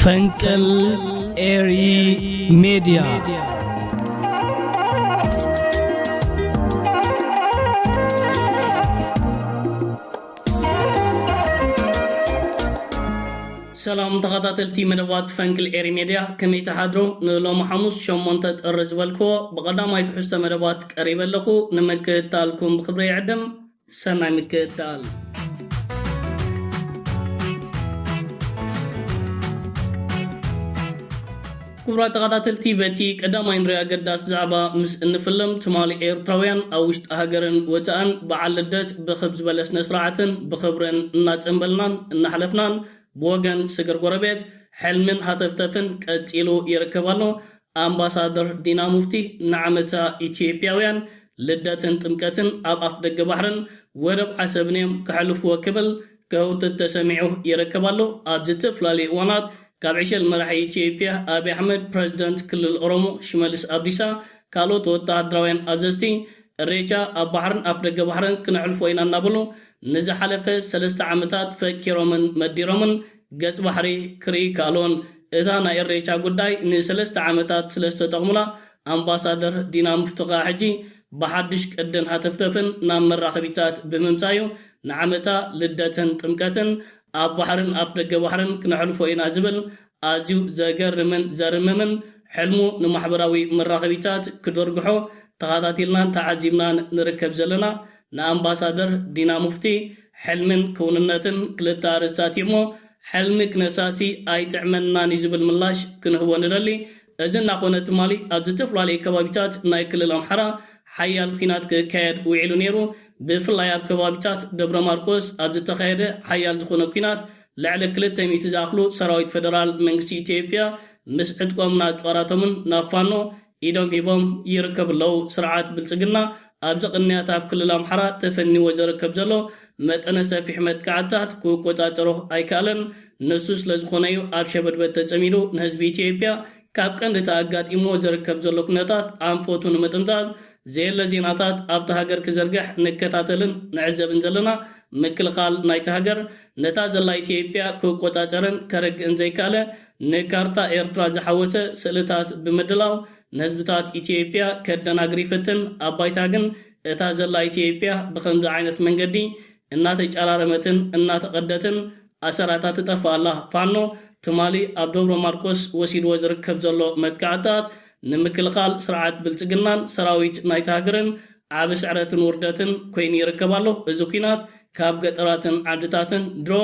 ፈንቅል ኤሪ ሚዲያ سلام تخطاتلتي مدوات فنكل إيري ميديا كمي تحضرو نلو محموس شمونتت الرزوالكو بقدام يتحستا مدوات قريبا لخو نمكتالكم بخبري عدم سنة مكتال كبرات تخطاتلتي باتي قدام ينريا قداس زعبا مس انفلم تمالي ايرتراويان اوشت اهاجرن وتان بعلدت بخبز بلس نسرعتن بخبرن نات انبلنان انحلفنان بوغن سجر غربيت حلمن هاتفتفن قتيلو يركبالو امباسادر دينا مفتي نعمتا ايثيوبياوያን لدتن ጥምቀትን ኣብ ኣፍ ደገ ባሕርን ወረብ ዓሰብኔም ክሕልፉ ወክብል ከውት ተሰሚዑ ይረከባሉ ኣብ ዝተፍላሊ ዋናት ካብ ዕሸል መራሒ ኢትዮጵያ አብይ አሕመድ ፕሬዝዳንት ክልል ኦሮሞ ሽመልስ አብዲሳ ካልኦት ወታደራውያን አዘዝቲ እሬቻ ኣብ ባሕርን ኣፍ ደገ ባሕርን ክንሕልፎ ኢና እናብሉ ንዝሓለፈ 3 ዓመታት ፈኪሮምን መዲሮምን ገጽ ባሕሪ ክርኢ ካሎን እታ ናይ እሬቻ ጉዳይ ን3 ዓመታት ስለዝተጠቕሙላ ኣምባሳደር ዲና ሙፍቱቃ ሕጂ بحدش قدن هاتفتفن نام مراقبيتات بممتايو نعمتا لدتن طمقتن اب بحرن افدق بحرن كنحلفو اينا زبل ازيو زغرمن زرممن حلمو نمحبراوي مراقبيتات كدرغحو تغاتاتيلنا تعزيمنا نركب زلنا نامباسادر دينا مفتي حلمن كوننتن كلتا رستاتيمو حلمك نساسي اي تعملنا نزبل ملاش كنهو ندلي اذن ناخونه مالي ابزتفلالي كبابيتات نايكل الامحرا حيال كينات كايد ويعلو نيرو بفلاي اب كبابيتات دبر ماركوس ابزتخايده حيال زخونه كينات لعل كلتا ميتزاخلو سراويت فدرال منغسي ايثيوبيا مسعدكم ناطوراتمن نافانو ايدوم هيبوم يركب لو سرعات بلصقنا ابزقنيات اب كل الامحرا تفني وزركب زلو متنه سفيح متكعتات كوكوتاترو ايكالن نسوس لزخونيو اب شبد بتصميدو نحزب ايثيوبيا ካብ ቀንዲ ተኣጋጢሞ ዝርከብ ዘሎ ኩነታት ኣንፎቱ ንምጥምዛዝ ዘየለ ዜናታት ኣብቲ ሃገር ክዘርግሕ ንከታተልን ንዕዘብን ዘለና ምክልኻል ናይቲ ሃገር ነታ ዘላ ኢትዮጵያ ክቆጻጸርን ከረግእን ዘይካለ ንካርታ ኤርትራ ዝሓወሰ ስእልታት ብምድላው ንህዝብታት ኢትዮጵያ ከደናግሪ ፍትን ኣባይታ ግን እታ ዘላ ኢትዮጵያ ብከምዚ ዓይነት መንገዲ እናተጨራረመትን እናተቀደትን أسراتات تفعله فانو تمالي عبدالله ماركوس وسيد وزير كبزلو مدكعتات نمكل خال سرعات بلتقنان سراويت نايتاقرن عابس عراتن ورداتن كوين يركبالو ازوكينات كاب قطراتن عبدتاتن درو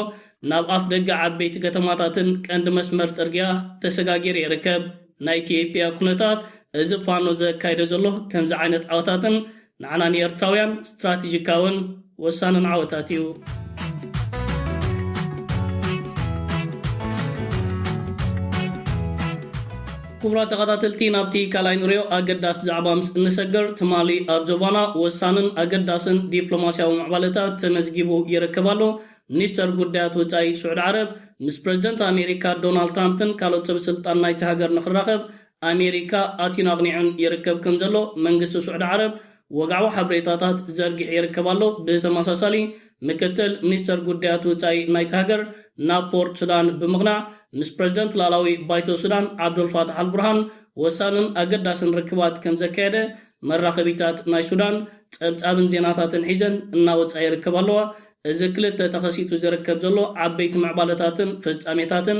ناب أفدق عبيت قتماتاتن كاند مسمر ترقيا تسقاقير يركب نايتي بيا كونتات ازو فانو زا كايدزلو كمز عينت عوتاتن نعنان يرتاويان استراتيجيكاون وسانن عوتاتيو كبرات تقاتلتي نابتي كالاي نوريو اقداس زعبامس نسجر تمالي ابزوبانا وسانن اقداسن ديبلوماسيا ومعبالتات تمزجيبو يركبالو منستر قدات وزاي سعود عرب مس بريزيدنت امريكا دونالد ترامبن كالو تبسلطان نايت هاجر نخراخب امريكا اتينا غنيعن يركب كمزلو منغستو سعود عرب وقعوا حبريتاتات زرقح يركبالو بتماساسالي مكتل منستر قدات وزاي نايت هاجر نابورت سودان بمغنى مس بريزيدنت لالاوي بايتو سودان عبد الفاتح البرهان وسانن اقداسن ركبات كم زكاده مراقبيتات ناي سودان صبصابن زيناتاتن حيزن እናወጻ ይርከባሉ እዝክልተ ተኸሲቱ ዝርከብ ዘሎ ዓበይቲ ማዕባለታትን ፍጻሜታትን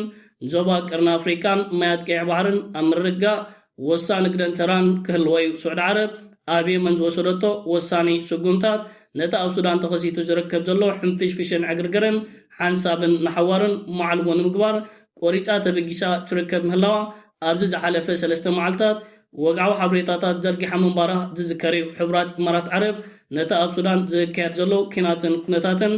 ዞባ ቀርና አፍሪካን ማያጥቂዕ ባህርን አምርጋ ወሳን ግደንተራን ክህልወይ ሱዑድ ዓረብ አብይ መንዝ ወሰደቶ ወሳኒ ስጉምታት ነታ ኣብ ሱዳን ተኸሲቱ ዝርከብ ዘሎ ሕንፍሽፍሽን ዕግርግርን ሓንሳብን ናሓዋርን ማዕልሞን ምግባር ቆሪጫ ተበጊሳ ትርከብ ምህላዋ ኣብዚ ዝሓለፈ 3 መዓልታት ወጋው ሓብሬታታት ዘርጊሓ መንባራ ዝዝከሪ ሕብራት ኢማራት ዓረብ ነታ ኣብ ሱዳን ዝካየድ ዘሎ ኪናትን ኩነታትን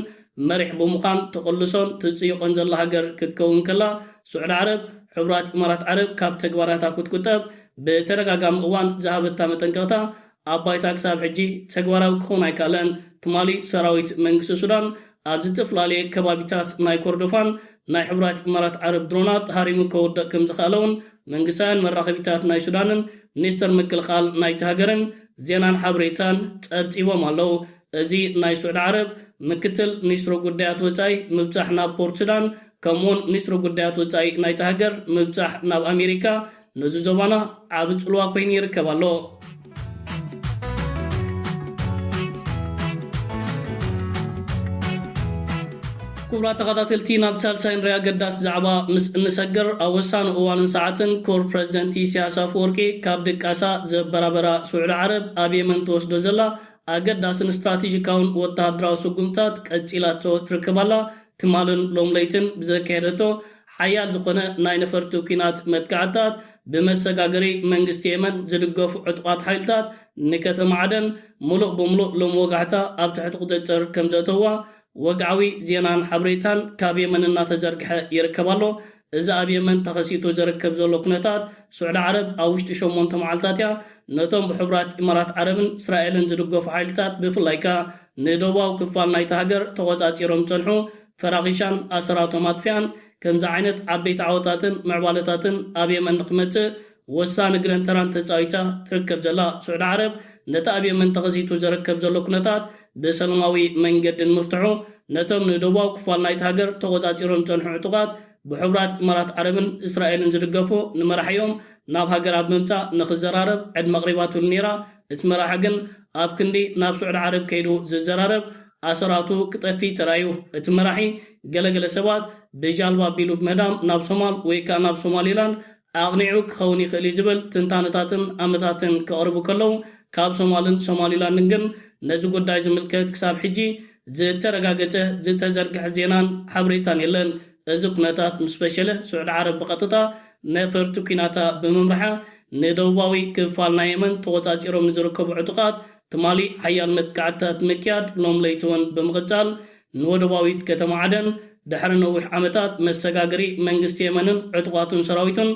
መሪሕ ብምዃን ተቆልሶን ትጽይቆን ዘላ ሃገር ክትከውን ከላ ሱዑድ ዓረብ ሕብራት ኢማራት ዓረብ ካብ ተግባራታ ክትቁጠብ በተረጋጋሚ እዋን ዝሃበታ መጠንቀቕታ ኣባይታ ክሳብ ሕጂ ተግባራዊ ክኾን ኣይካለን ትማሊ ሰራዊት መንግስቲ ሱዳን ኣብ ዝተፍላለየ ከባቢታት ናይ ኮርዶፋን ናይ ሕብራት ኢማራት ዓረብ ድሮናት ሃሪሙ ከወድቕ ከም ዝኽኣለውን መንግስታውያን መራኸቢታት ናይ ሱዳንን ሚኒስተር ምክልኻል ናይቲ ሃገርን ዜናን ሓበሬታን ጸብጺቦም ኣለዉ እዚ ናይ ሱዑድ ዓረብ ምክትል ሚኒስትር ጉዳያት ወጻኢ ምብጻሕ ናብ ፖርት ሱዳን ከምኡውን ሚኒስትሪ ጉዳያት ወፃኢ ናይቲ ሃገር ምብፃሕ ናብ ኣሜሪካ ነዚ ዞባና ዓብ ፅልዋ ኮይኑ ይርከብ ኣሎ። ክቡራት ተኸታተልቲ ናብ ሳልሳይ ንሪኦ ኣገዳሲ ዛዕባ ምስ እንሰግር ኣብ ወሳኒ እዋንን ሰዓትን ክቡር ፕረዚደንት ኢሳያስ ኣፈወርቂ ካብ ድቃሳ ዘበራበራ ስዑድ ዓረብ ኣብ የመን ተወስዶ ዘላ ኣገዳስን ስትራቴጂካውን ወተሃደራዊ ስጉምታት ቀፂላቶ ትርከባላ ትማልን ሎም ለይትን ብዘካየደቶ ሓያል ዝኾነ ናይ ነፈርቲ ኩናት መጥቃዕታት ብመሰጋገሪ መንግስቲ የመን ዝድገፉ ዕጡቃት ሓይልታት ንከተማ ዓደን ሙሉእ ብምሉእ ሎም ወጋሕታ ኣብ ትሕቲ ቁፅጥር ከም ዘእተዋ ወግዓዊ ዜናን ሓበሬታን ካብ የመን እናተዘርግሐ ይርከባሎ። እዚ ኣብ የመን ተኸሲቱ ዝርከብ ዘሎ ኩነታት ስዑድ ዓረብ ኣብ ውሽጢ 8 መዓልታት እያ ነቶም ብሕቡራት ኢማራት ዓረብን እስራኤልን ዝድገፉ ሓይልታት ብፍላይ ከዓ ንደቡባዊ ክፋል ናይቲ ሃገር ተቆፃፂሮም ፀንሑ ፈራኺሻን ኣሰራቶም ኣጥፍያን ከምዚ ዓይነት ዓበይቲ ዓወታትን ምዕባለታትን ኣብ የመን ንክመፅእ ወሳኒ ግረንተራን ተፃዊታ ትርከብ ዘላ ስዑድ ዓረብ ነቲ ኣብ የመን ተኸሲቱ ዝርከብ ዘሎ ኩነታት ብሰላማዊ መንገዲ ንምፍትሑ ነቶም ንደቡባዊ ክፋል ናይቲ ሃገር ተቆፃፂሮም ፀንሑ ዕጡቃት ብሕቡራት ኢማራት ዓረብን እስራኤልን ዝድገፉ ንመራሕዮም ናብ ሃገራት ምምፃእ ንክዘራረብ ዕድመ ቅሪባትሉ ነይራ። እቲ መራሒ ግን ኣብ ክንዲ ናብ ስዑድ ዓረብ ከይዱ ዝዘራረብ ኣሰራቱ ክጠፊ ተራዩ። እቲ መራሒ ገለገለ ሰባት ብጃልባ ኣቢሉ ብምህዳም ናብ ሶማል ወይ ከዓ ናብ ሶማሊላንድ ኣቕኒዑ ክኸውን ይኽእል ዝብል ትንታነታትን ኣመታትን ከቕርቡ ከለዉ ካብ ሶማልን ሶማሊላንድን ግን ነዚ ጉዳይ ዝምልከት ክሳብ ሕጂ ዝተረጋገፀ ዝተዘርግሐ ዜናን ሓበሬታን የለን። እዚ ኩነታት ምስ ፈሸለ ስዑድ ዓረብ ብቐጥታ ነፈርቲ ኩናታ ብምምርሓ ንደቡባዊ ክፋል ናይ የመን ተቆፃፂሮም ንዝርከቡ ዕጡቃት ትማሊ ሓያል መጥቃዕትታት ምክያድ ሎም ለይቲ እውን ብምቕፃል ንወደባዊት ከተማ ዓደን ድሕሪ ነዊሕ ዓመታት መሰጋገሪ መንግስቲ የመንን ዕጡቃቱን ሰራዊቱን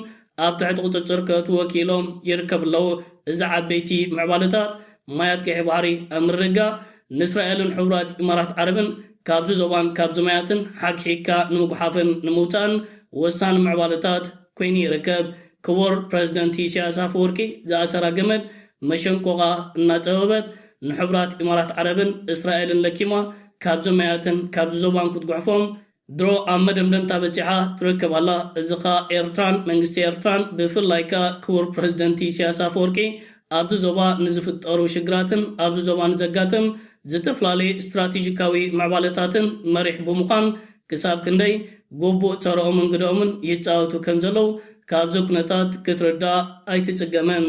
ኣብ ትሕቲ ቁፅፅር ከእትዉ ወኪሎም ይርከቡ ኣለዉ። እዚ ዓበይቲ ምዕባለታት ማያት ቀይሕ ባሕሪ ኣብ ምርግጋእ ንእስራኤልን ሕቡራት ኢማራት ዓረብን ካብዚ ዞባን ካብዚ ማያትን ሓኪሒካ ንምጉሓፍን ንምውፃእን ወሳኒ ምዕባለታት ኮይኑ ይርከብ። ክቡር ፕረዚደንት ኢሳያስ ኣፈወርቂ ዝኣሰራ ገመድ መሸንቆቓ እናፀበበት ንሕቡራት ኢማራት ዓረብን እስራኤልን ለኪማ ካብዚ ማያትን ካብዚ ዞባን ክትጉሕፎም ድሮ ኣብ መደምደምታ በፂሓ ትርከብ ኣላ። እዚ ኸ ኤርትራን መንግስቲ ኤርትራን ብፍላይ ከዓ ክቡር ፕረዚደንት ኢሳያስ ኣፈወርቂ ኣብዚ ዞባ ንዝፍጠሩ ሽግራትን ኣብዚ ዞባ ንዘጋጥም ዝተፈላለዩ ስትራቴጂካዊ ምዕባለታትን መሪሕ ብምዃን ክሳብ ክንደይ ጎቡእ ተረኦምን ግድኦምን ይፃወቱ ከም ዘለው ካብዚ ኩነታት ክትርዳእ ኣይትፅገመን።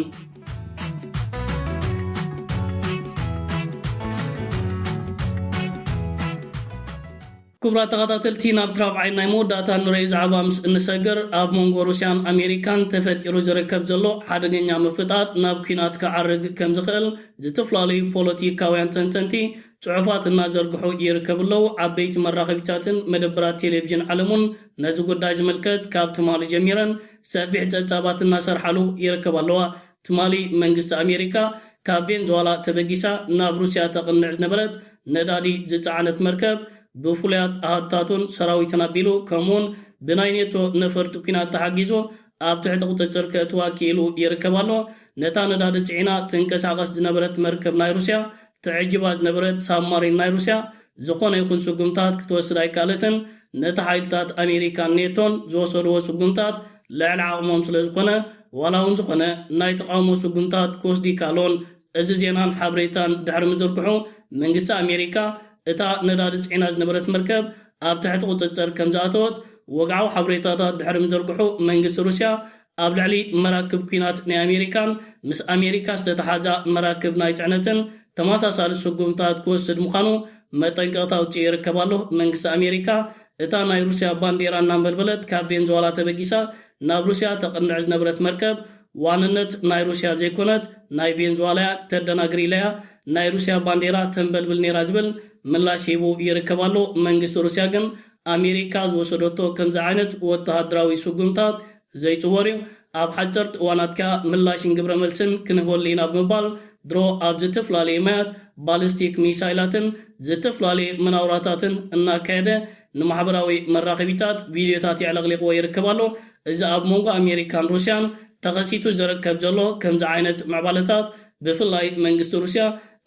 ክቡራት ተኸታተልቲ ናብ ትራብዓይ ናይ መወዳእታ ንሪኦ ዛዕባ ምስ እንሰግር ኣብ መንጎ ሩስያን ኣሜሪካን ተፈጢሩ ዝርከብ ዘሎ ሓደገኛ ምፍጣጥ ናብ ኩናት ክዓርግ ከም ዝኽእል ዝተፈላለዩ ፖለቲካውያን ተንተንቲ ጽሑፋት እናዘርግሑ ይርከቡ ኣለዉ። ዓበይቲ መራኸቢታትን መደበራት ቴሌቪዥን ዓለሙን ነዚ ጉዳይ ዝምልከት ካብ ትማሊ ጀሚረን ሰፊሕ ፀብጻባት እናሰርሓሉ ይርከቡ ኣለዋ። ትማሊ መንግስቲ ኣሜሪካ ካብ ቬንዙዋላ ተበጊሳ ናብ ሩስያ ተቕንዕ ዝነበረት ነዳዲ ዝፀዓነት መርከብ ብፍሉያት ኣሃድታቱን ሰራዊትን ኣቢሉ ከምኡውን ብናይ ኔቶ ነፈርቲ ኩናት ተሓጊዙ ኣብ ትሕቲ ቁፅጥር ከእትዋ ክኢሉ ይርከብ ኣሎ። ነታ ነዳዲ ፅዒና ትንቀሳቐስ ዝነበረት መርከብ ናይ ሩስያ ትዕጅባ ዝነበረት ሳብማሪን ናይ ሩስያ ዝኾነ ይኹን ስጉምታት ክትወስድ ኣይከኣለትን። ነቲ ሓይልታት ኣሜሪካን ኔቶን ዝወሰድዎ ስጉምታት ልዕሊ ዓቕሞም ስለ ዝኾነ ዋላ እውን ዝኾነ ናይ ተቃውሞ ስጉምታት ክወስዱ ይከኣሎን። እዚ ዜናን ሓበሬታን ድሕሪ ምዝርግሑ መንግስቲ ኣሜሪካ እታ ነዳዲ ፅዒና ዝነበረት መርከብ ኣብ ትሕቲ ቁፅጥር ከም ዝኣተወት ወግዓዊ ሓበሬታታት ድሕሪ ምዝርግሑ መንግስቲ ሩስያ ኣብ ልዕሊ መራክብ ኩናት ናይ ኣሜሪካን ምስ ኣሜሪካ ዝተተሓዛ መራክብ ናይ ፅዕነትን ተመሳሳሊ ስጉምታት ክወስድ ምዃኑ መጠንቀቕታ ኣውፅኡ ይርከብ ኣሎ። መንግስቲ ኣሜሪካ እታ ናይ ሩስያ ባንዴራ እናንበልበለት ካብ ቬንዙዋላ ተበጊሳ ናብ ሩስያ ተቐንዕ ዝነበረት መርከብ ዋንነት ናይ ሩስያ ዘይኮነት ናይ ቬንዙዋላ ተደናግሪ ኢለያ ናይ ሩስያ ባንዴራ ተንበልብል ነይራ ዝብል ምላሽ ሂቡ ይርከብ ኣሎ። መንግስቲ ሩስያ ግን ኣሜሪካ ዝወሰደቶ ከምዚ ዓይነት ወተሃደራዊ ስጉምታት ዘይፅወር እዩ። ኣብ ሓፀርቲ እዋናት ከዓ ምላሽን ግብረ መልስን ክንህበሉ ኢና ብምባል ድሮ ኣብ ዝተፈላለዩ ማያት ባሊስቲክ ሚሳይላትን ዝተፈላለዩ መናውራታትን እናካየደ ንማሕበራዊ መራኸቢታት ቪድዮታት የዕለቕሊቕዎ ይርከብ ኣሎ። እዚ ኣብ መንጎ ኣሜሪካን ሩስያን ተኸሲቱ ዝርከብ ዘሎ ከምዚ ዓይነት ምዕባለታት ብፍላይ መንግስቲ ሩስያ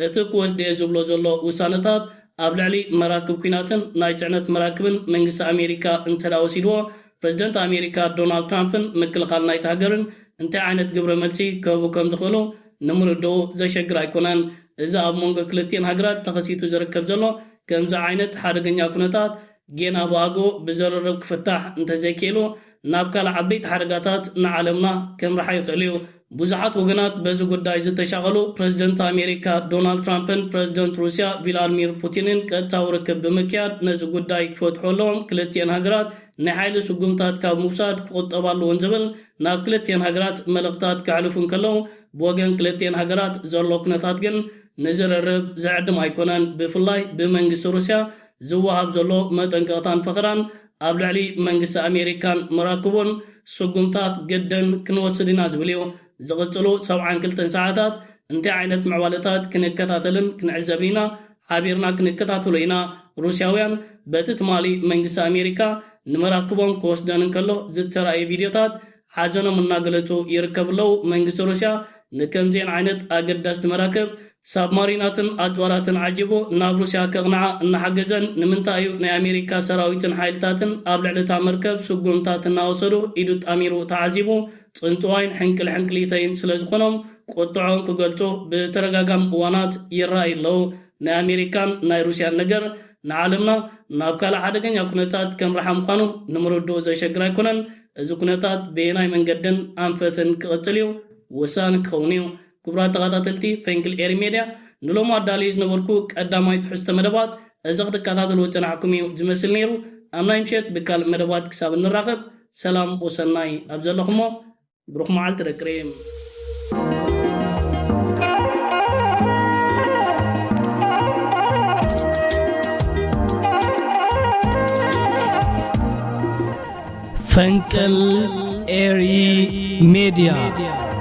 እቲ ክወስድየ ዝብሎ ዘሎ ውሳነታት أبلعلي مراكب كيناتن نايجعنت مراكبن منجس أمريكا انتلاوسيدو بريزيدنت أمريكا دونالد ترامبن مكل خال نايت هاجرن انت عينت قبر ملتي كوبو كم دخلو نمردو زي شجر يكونن إذا أب مونغ كلتين هاجرات تخسيتو زركب زلو كم زي عينت حرقنيا كونتات جينا باغو بزررب كفتاح انت زي كيلو نابكال عبيت حرقاتات نعلمنا كم رح يقليو بوزحات وغنات بزو قداي زتشاغلو بريزيدنت أمريكا دونالد ترامبن بريزيدنت روسيا فلاديمير بوتينن كتاو ركب بمكياد نزو قداي كفتحو لهم كلتين هاجرات نحايل سقومتات كاب موساد قطبالو ونزبل ناب كلتين هاجرات ملغتات كعلفون كلو بوغن كلتين هاجرات زرلو كنتات جن نزل الرب زعدم ايكونان بفلاي بمنجس روسيا زوهاب زلو متنقطان فقران أبلعلي منجس أمريكان مراكبون سقومتات جدن كنوصدنا زبليو زغطلو 7 ساعات انت عينت معوالتات كنكتاتلن كنعزبينا عبيرنا كنكتاتلينا روسياويان باتت مالي منجس أمريكا نمراكبون كوسدان كله زترأي فيديوتات حاجنا مناقلتو يركب لو منجس روسيا نكم زين عينت أقدست مراكب سابماريناتن أدواراتن عجبو ناب روسيا كغنعا نحجزن نمنتايو نا أمريكا سراويتن حايلتاتن أبلعلتا مركب سقومتاتن ناوصلو إيدوت أميرو تعزيبو صنطوين حنكليتين سلازقنم قطعون كقلتو بترقاقم وانات يرأي لو نا أمريكان نا روسيا نجر نعلمنا نابكالا حدقن يكونتات كم رحم قانو نمردو زي شكرا كونن إذا كونتات بيناي من قدن أنفتن كغتليو وسان كونيو كبرات تغطاتلتي فينكل إيري ميديا نلوم عداليز نبركو قداماي تحست مدبات أزغد كاتاتل وتنعكميو جمسل نيرو أمنا يمشيت بكال مدبات كساب النراقب سلام وسناي أبزل لخمو بروخ معال تركريم فينكل إيري ميديا